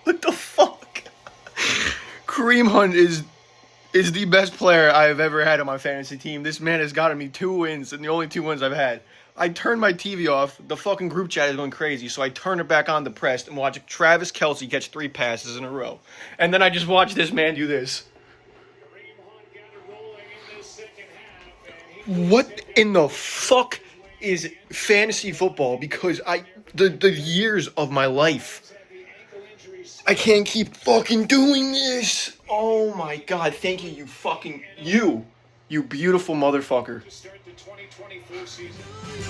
What the fuck? Kareem Hunt is the best player I've ever had on my fantasy team. This man has gotten me 2 wins, and the only 2 wins I've had. I turned my TV off. The fucking group chat is going crazy, so I turn it back on depressed and watch Travis Kelce catch 3 passes in a row. And then I just watch this man do this. What in the fuck is fantasy football? Because the years of my life, I can't keep fucking doing this. Oh my god, thank you, you beautiful motherfucker.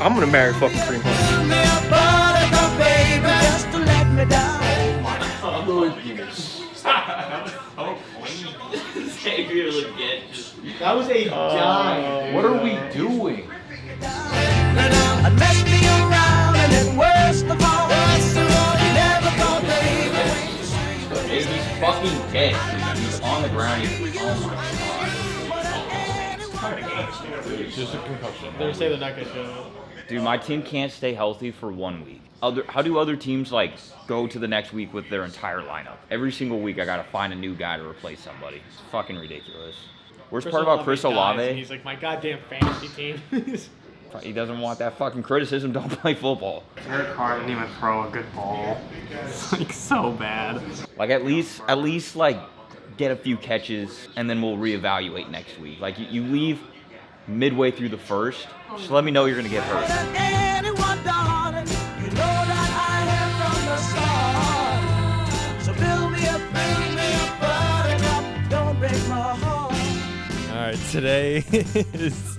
I'm gonna marry fucking Kareem Hunt. That was a dime. What are we doing? He's fucking dead. He's on the ground. Oh my god. It's just a concussion. They're saying they're not gonna show up. Dude, my team can't stay healthy for 1 week. How do other teams like go to the next week with their entire lineup? Every single week I gotta find a new guy to replace somebody. It's fucking ridiculous. Worst part about Chris Olave, he's like, my goddamn fantasy team. he doesn't want that fucking criticism. Don't play football. Derek Carr didn't even throw a good ball. It's like so bad. Like at least like get a few catches and then we'll reevaluate next week. Like you leave midway through the first, just let me know you're gonna get hurt. All right, today is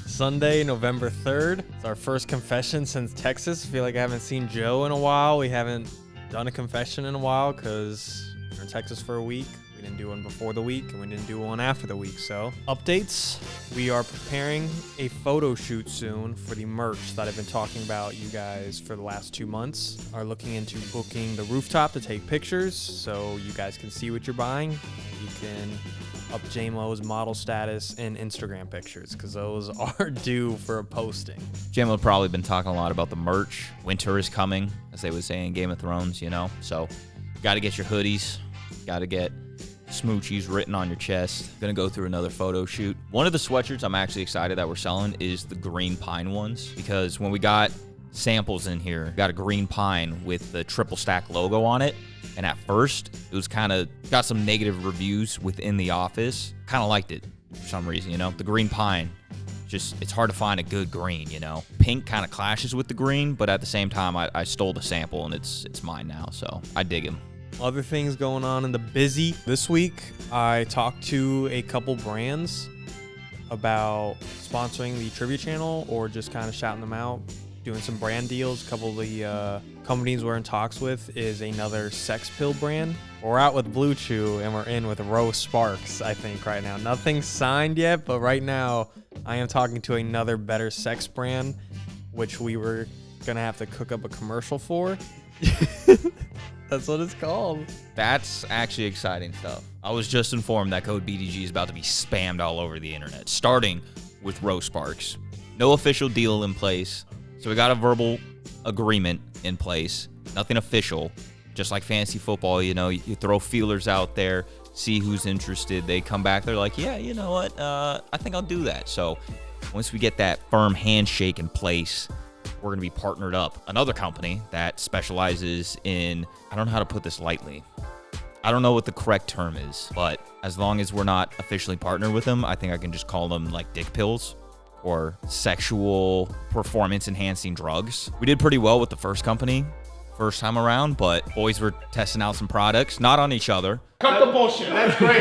Sunday, November 3rd. It's our first confession since Texas. I feel like I haven't seen Joe in a while. We haven't done a confession in a while because we're in Texas for a week. We didn't do one before the week, and we didn't do one after the week. So, updates. We are preparing a photo shoot soon for the merch that I've been talking about. You guys, for the last 2 months, are looking into booking the rooftop to take pictures so you guys can see what you're buying. You can up J-Mo's model status and Instagram pictures because those are due for a posting. J-Mo probably been talking a lot about the merch. Winter is coming, as they would say in Game of Thrones, you know? So, got to get your hoodies. Got to get smoochies written on your chest. Gonna go through another photo shoot. One of the sweatshirts I'm actually excited that we're selling is the green pine ones, because when we got samples in here, got a green pine with the triple stack logo on it, and at first it was kind of got some negative reviews within the office. Kind of liked it for some reason, you know. The green pine, just it's hard to find a good green, you know. Pink kind of clashes with the green, but at the same time I stole the sample and it's mine now, so I dig him. Other things going on in the busy. This week, I talked to a couple brands about sponsoring the trivia channel or just kind of shouting them out, doing some brand deals. A couple of the companies we're in talks with is another sex pill brand. We're out with Blue Chew and we're in with Rose Sparks, I think, right now. Nothing's signed yet, but right now I am talking to another better sex brand, which we were going to have to cook up a commercial for. That's what it's called. That's actually exciting stuff. I was just informed that code BDGE is about to be spammed all over the internet, starting with Rose Sparks. No official deal in place, so we got a verbal agreement in place. Nothing official, just like fantasy football, you know, you throw feelers out there, see who's interested. They come back, they're like, yeah, you know what, I think I'll do that. So once we get that firm handshake in place, we're going to be partnered up. Another company that specializes in, I don't know how to put this lightly. I don't know what the correct term is, but as long as we're not officially partnered with them, I think I can just call them like dick pills or sexual performance enhancing drugs. We did pretty well with the first company first time around, but boys were testing out some products, not on each other. Cut the bullshit. That's great.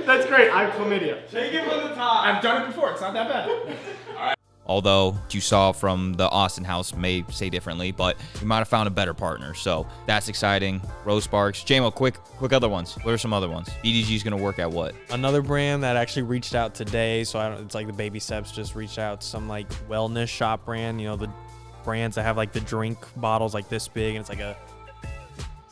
That's great. I'm chlamydia. Take it from the top. I've done it before. It's not that bad. Although you saw from the Austin house may say differently, but we might have found a better partner. So that's exciting. Rose Sparks. J-Mo, quick other ones. What are some other ones? BDG's going to work at what? Another brand that actually reached out today. So it's like the Baby Steps just reached out to some like wellness shop brand. You know, the brands that have like the drink bottles like this big and it's like a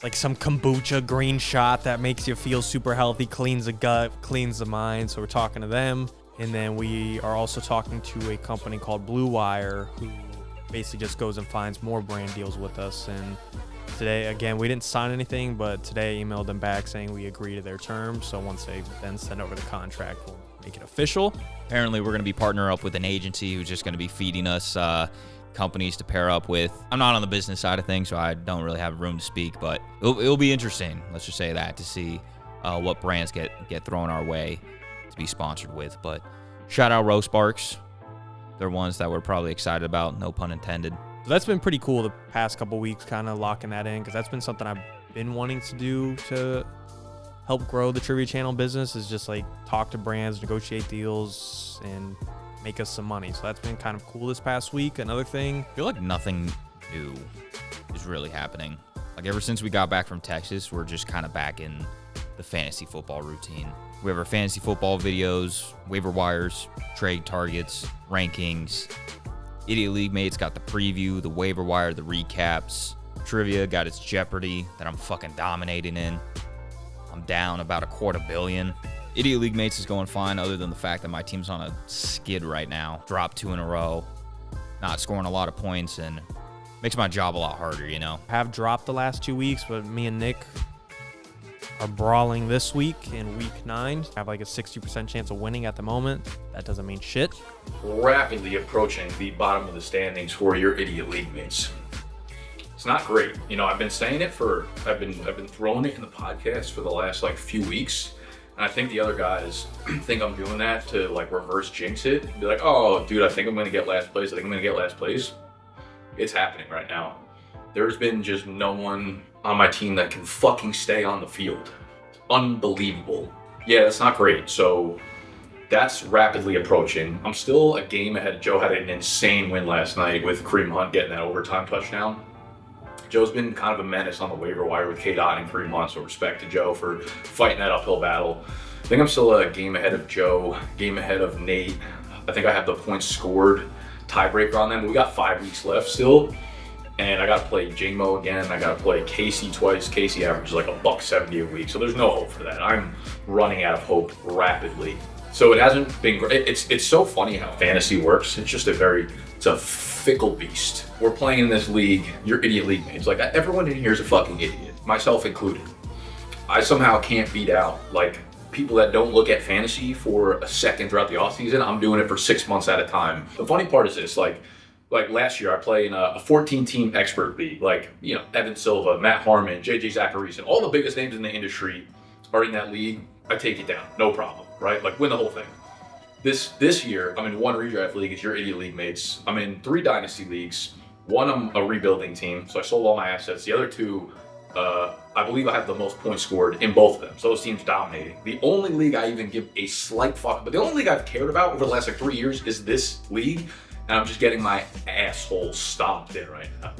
It's like some kombucha green shot that makes you feel super healthy, cleans the gut, cleans the mind. So we're talking to them. And then we are also talking to a company called Blue Wire, who basically just goes and finds more brand deals with us. And today, again, we didn't sign anything, but today I emailed them back saying we agree to their terms. So once they then send over the contract, we'll make it official. Apparently, we're going to be partnering up with an agency who's just going to be feeding us companies to pair up with. I'm not on the business side of things, so I don't really have room to speak, but it'll be interesting, let's just say that, to see what brands get thrown our way to be sponsored with. But shout out Row Sparks. They're ones that we're probably excited about, no pun intended. So that's been pretty cool the past couple weeks, kind of locking that in, because that's been something I've been wanting to do to help grow the Trivia Channel business, is just like talk to brands, negotiate deals, and make us some money. So that's been kind of cool this past week. Another thing, I feel like nothing new is really happening. Like ever since we got back from Texas, we're just kind of back in the fantasy football routine. We have our fantasy football videos, waiver wires, trade targets, rankings. Idiot League Mates got the preview, the waiver wire, the recaps. Trivia got its Jeopardy that I'm fucking dominating in. I'm down about $250 million. Idiot League Mates is going fine, other than the fact that my team's on a skid right now. Dropped 2 in a row, not scoring a lot of points, and makes my job a lot harder, you know? have dropped the last 2 weeks, but me and Nick are brawling this week in week 9. Have like a 60% chance of winning at the moment. That doesn't mean shit. Rapidly approaching the bottom of the standings for your Idiot League Mates. It's not great. You know, I've been saying it I've been throwing it in the podcast for the last like few weeks. And I think the other guys think I'm doing that to like reverse jinx it. Be like, oh, dude, I think I'm going to get last place. It's happening right now. There's been just no one on my team that can fucking stay on the field. Unbelievable. Yeah, that's not great. So that's rapidly approaching. I'm still a game ahead. Joe had an insane win last night with Kareem Hunt getting that overtime touchdown. Joe's been kind of a menace on the waiver wire with K-Dot and Kareem Hunt, so respect to Joe for fighting that uphill battle. I think I'm still a game ahead of Joe, game ahead of Nate. I think I have the points scored tiebreaker on them. We got 5 weeks left still, and I got to play J-Mo again. I got to play Casey twice. Casey averages like $170 a week, so there's no hope for that. I'm running out of hope rapidly. So it hasn't been great. It's so funny how fantasy works. It's just it's a fickle beast. We're playing in this league, your Idiot League Mates. Like everyone in here is a fucking idiot, myself included. I somehow can't beat out like people that don't look at fantasy for a second throughout the offseason. I'm doing it for 6 months at a time. The funny part is this, like last year I played in a 14-team expert league, like, you know, Evan Silva, Matt Harmon, JJ Zachariason, all the biggest names in the industry are in that league. I take it down, no problem, right? Like win the whole thing. This year, I'm in 1 redraft league, it's your Idiot League Mates. I'm in 3 dynasty leagues. 1, I'm a rebuilding team, so I sold all my assets. The other 2, I believe I have the most points scored in both of them. So those teams dominating. The only league I even give a slight fuck, but the only league I've cared about over the last like 3 years is this league, and I'm just getting my asshole stomped in right now.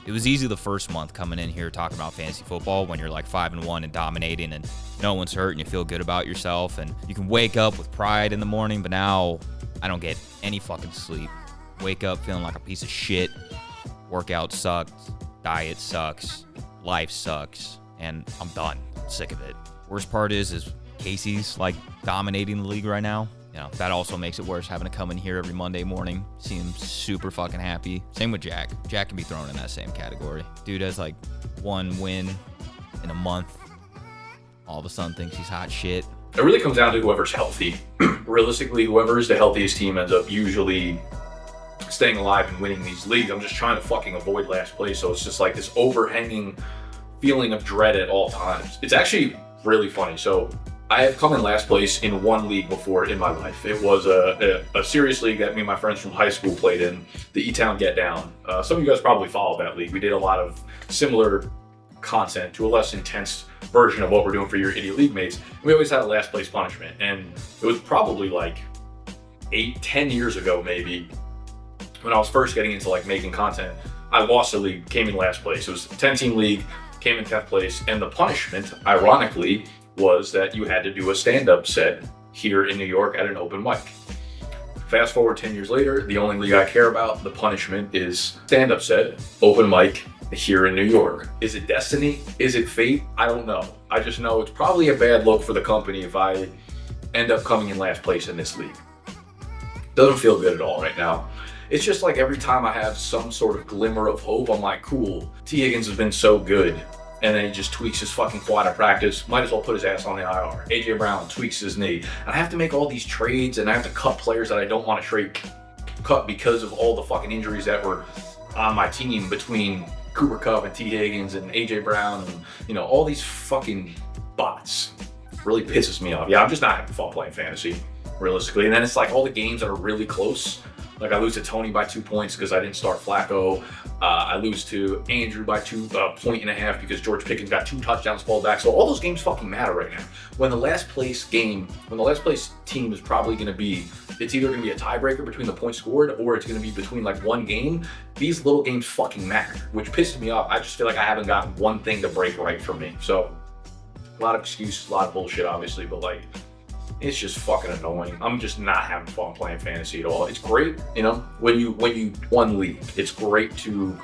It was easy the first month coming in here talking about fantasy football when you're like 5-1 and dominating and no one's hurt and you feel good about yourself and you can wake up with pride in the morning. But now I don't get any fucking sleep. Wake up feeling like a piece of shit. Workout sucks. Diet sucks. Life sucks. And I'm done. I'm sick of it. Worst part is Casey's like dominating the league right now. You know, that also makes it worse having to come in here every Monday morning. Seems super fucking happy. Same with Jack. Jack can be thrown in that same category. Dude has like 1 win in a month. All of a sudden thinks he's hot shit. It really comes down to whoever's healthy. Realistically, whoever is the healthiest team ends up usually staying alive and winning these leagues. I'm just trying to fucking avoid last place. So it's just like this overhanging feeling of dread at all times. It's actually really funny. So I have come in last place in 1 league before in my life. It was a serious league that me and my friends from high school played in, the E-Town Get Down. Some of you guys probably followed that league. We did a lot of similar content to a less intense version of what we're doing for your Idiot League Mates. We always had a last place punishment, and it was probably like 8-10 years ago maybe, when I was first getting into like making content. I lost the league, came in last place. It was a 10-team league, came in 10th place, and the punishment, ironically, was that you had to do a stand-up set here in New York at an open mic. Fast forward 10 years later, the only league I care about, the punishment is stand-up set, open mic, here in New York. Is it destiny? Is it fate? I don't know. I just know it's probably a bad look for the company if I end up coming in last place in this league. Doesn't feel good at all right now. It's just like every time I have some sort of glimmer of hope, I'm like, cool, T. Higgins has been so good. And then he just tweaks his fucking quad at practice. Might as well put his ass on the IR. AJ Brown tweaks his knee. And I have to make all these trades, and I have to cut players that I don't want to cut because of all the fucking injuries that were on my team between Cooper Kupp and T. Higgins and AJ Brown and, you know, all these fucking bots. Really pisses me off. Yeah, I'm just not having fun playing fantasy, realistically. And then it's like all the games that are really close. Like I lose to Tony by 2 points because I didn't start Flacco. I lose to Andrew by 2.5 points because George Pickens got 2 touchdowns fall back. So all those games fucking matter right now. When the last place team is probably going to be, it's either going to be a tiebreaker between the points scored or it's going to be between like one game. These little games fucking matter, which pisses me off. I just feel like I haven't gotten one thing to break right for me. So a lot of excuses, a lot of bullshit, obviously, but like, it's just fucking annoying. I'm just not having fun playing fantasy at all. It's great, you know, when you won league, it's great to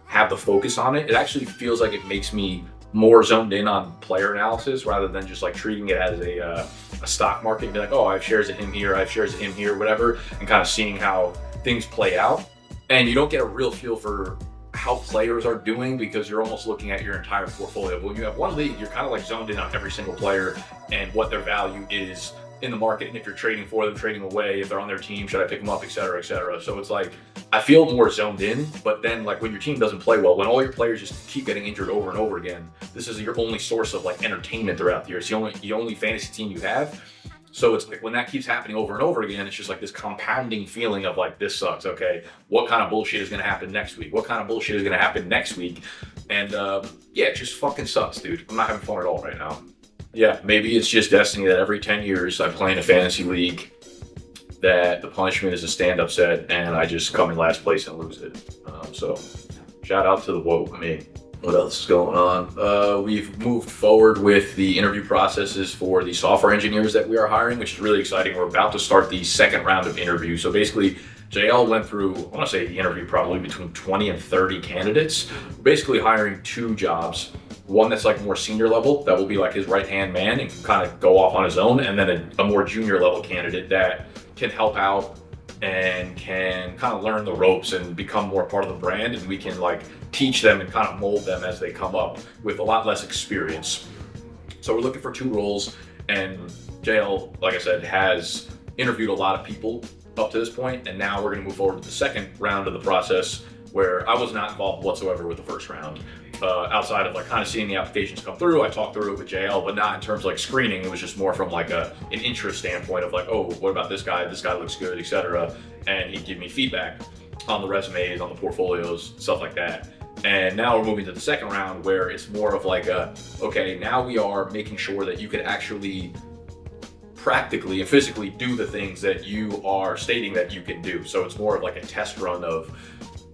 have the focus on it. It actually feels like it makes me more zoned in on player analysis rather than just like treating it as a stock market and be like, oh, I have shares of him here, I have shares of him here, whatever, and kind of seeing how things play out. And you don't get a real feel for how players are doing because you're almost looking at your entire portfolio. But when you have one league, you're kind of like zoned in on every single player and what their value is in the market, and if you're trading for them, trading away, if they're on their team, should I pick them up, et cetera, et cetera. So it's like, I feel more zoned in, but then like when your team doesn't play well, when all your players just keep getting injured over and over again, this is your only source of like entertainment throughout the year. It's the only fantasy team you have. So it's like when that keeps happening over and over again, it's just like this compounding feeling of like, this sucks. Okay, what kind of bullshit is going to happen next week? What kind of bullshit is going to happen next week? And yeah, it just fucking sucks, dude. I'm not having fun at all right now. Yeah, maybe it's just destiny that every 10 years I play in a fantasy league that the punishment is a stand-up set and I just come in last place and lose it. So shout out to the woke me. What else is going on? We've moved forward with the interview processes for the software engineers that we are hiring, which is really exciting. We're about to start the second round of interviews. So basically, JL went through, I want to say he interviewed probably between 20 and 30 candidates, basically hiring 2 jobs. One that's like more senior level, that will be like his right-hand man and can kind of go off on his own, and then a more junior level candidate that can help out and can kind of learn the ropes and become more part of the brand, and we can like teach them and kind of mold them as they come up with a lot less experience. So we're looking for 2 roles, and JL, like I said, has interviewed a lot of people up to this point, and now we're going to move forward to the second round of the process, where I was not involved whatsoever with the first round. Outside of like kind of seeing the applications come through, I talked through it with JL, but not in terms of like screening. It was just more from like an interest standpoint of like, oh, what about this guy? This guy looks good, etc. And he'd give me feedback on the resumes, on the portfolios, stuff like that. And now we're moving to the second round where it's more of like okay, now we are making sure that you can actually practically and physically do the things that you are stating that you can do. So it's more of like a test run of,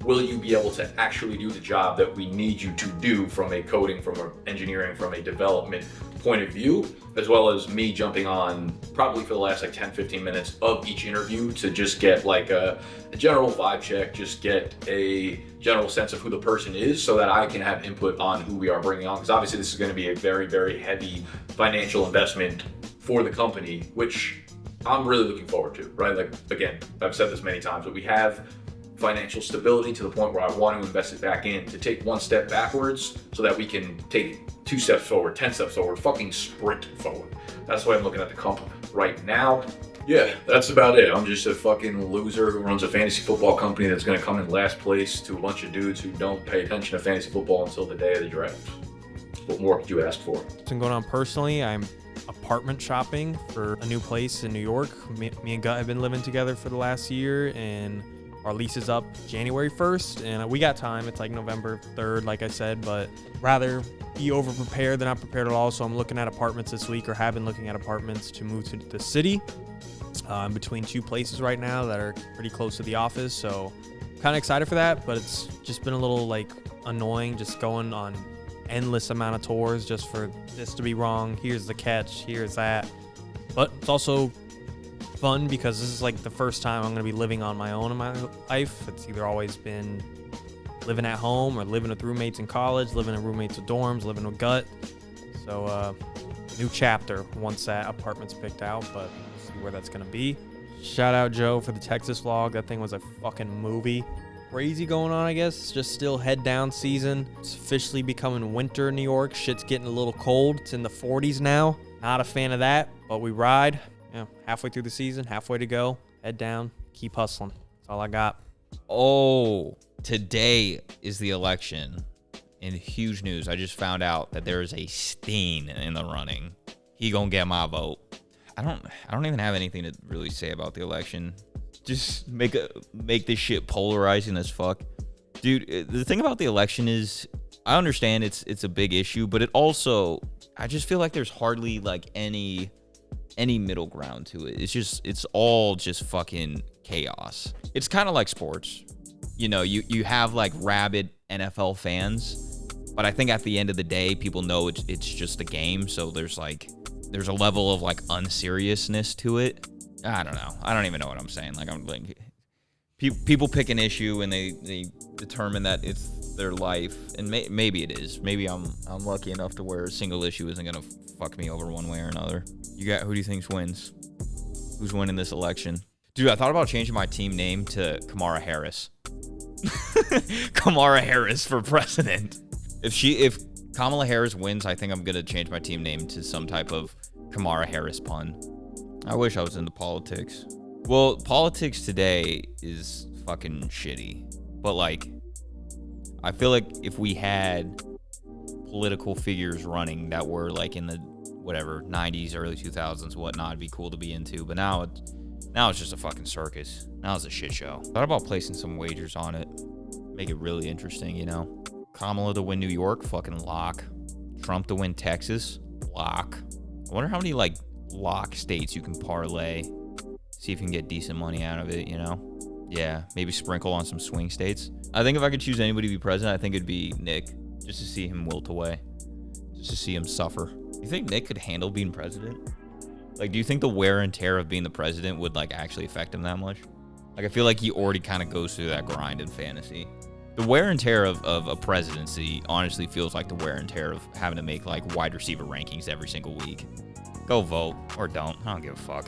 will you be able to actually do the job that we need you to do from a coding, from an engineering, from a development point of view, as well as me jumping on probably for the last like 10-15 minutes of each interview to just get like a general vibe check, just get a general sense of who the person is so that I can have input on who we are bringing on. Because obviously this is going to be a very, very heavy financial investment for the company, which I'm really looking forward to, right? Like, again, I've said this many times, but we have financial stability to the point where I want to invest it back in to take 1 step backwards so that we can take 2 steps forward, 10 steps forward, fucking sprint forward. That's why I'm looking at the comp right now. Yeah, that's about it. I'm just a fucking loser who runs a fantasy football company that's going to come in last place to a bunch of dudes who don't pay attention to fantasy football until the day of the draft. What more could you ask for? What's been going on personally, I'm apartment shopping for a new place in New York. Me and Gut have been living together for the last year, and our lease is up January 1st, and we got time. It's like November 3rd, like I said, but rather be over-prepared than not prepared at all. So I'm looking at apartments this week, or have been looking at apartments to move to the city. I'm between 2 places right now that are pretty close to the office, so kind of excited for that, but it's just been a little like annoying just going on endless amount of tours just for this to be wrong. Here's the catch, here's that. But it's also fun because this is like the first time I'm going to be living on my own in my life. It's either always been living at home or living with roommates in college, living with roommates with dorms, living with gut. So new chapter once that apartment's picked out, but we'll see where that's gonna be. Shout out Joe for the Texas vlog. That thing was a fucking movie. Crazy going on, I guess. It's just still head down season. It's officially becoming winter in New York. Shit's getting a little cold. It's in the 40s now. Not a fan of that, but we ride. Yeah, halfway through the season, halfway to go. Head down, keep hustling. That's all I got. Oh, today is the election. In huge news, I just found out that there is a Steen in the running. He gonna get my vote. I don't even have anything to really say about the election. Just make this shit polarizing as fuck. Dude, the thing about the election is I understand it's a big issue, but it also, I just feel like there's hardly like any middle ground to it. It's all just fucking chaos. It's kind of like sports. You know, you have like rabid NFL fans, but I think at the end of the day, people know it's just a game. So there's a level of like unseriousness to it. I don't know. I don't even know what I'm saying. Like, I'm like, people pick an issue and they determine that it's their life, and maybe it is. Maybe I'm lucky enough to where a single issue isn't gonna fuck me over one way or another. Who do you think wins? Who's winning this election? Dude, I thought about changing my team name to Kamala Harris. Kamala Harris for president. If Kamala Harris wins, I think I'm gonna change my team name to some type of Kamala Harris pun. I wish I was into politics. Well, politics today is fucking shitty. But like, I feel like if we had political figures running that were like in the whatever 90s, early 2000s, whatnot, it'd be cool to be into. But now it's just a fucking circus. Now it's a shit show. Thought about placing some wagers on it. Make it really interesting, you know? Kamala to win New York, fucking lock. Trump to win Texas, lock. I wonder how many like lock states you can parlay. See if you can get decent money out of it, you know? Yeah, maybe sprinkle on some swing states. I think if I could choose anybody to be president, I think it'd be Nick. Just to see him wilt away. Just to see him suffer. You think Nick could handle being president? Like, do you think the wear and tear of being the president would like actually affect him that much? Like, I feel like he already kind of goes through that grind in fantasy. The wear and tear of a presidency honestly feels like the wear and tear of having to make like wide receiver rankings every single week. Go vote or don't. I don't give a fuck.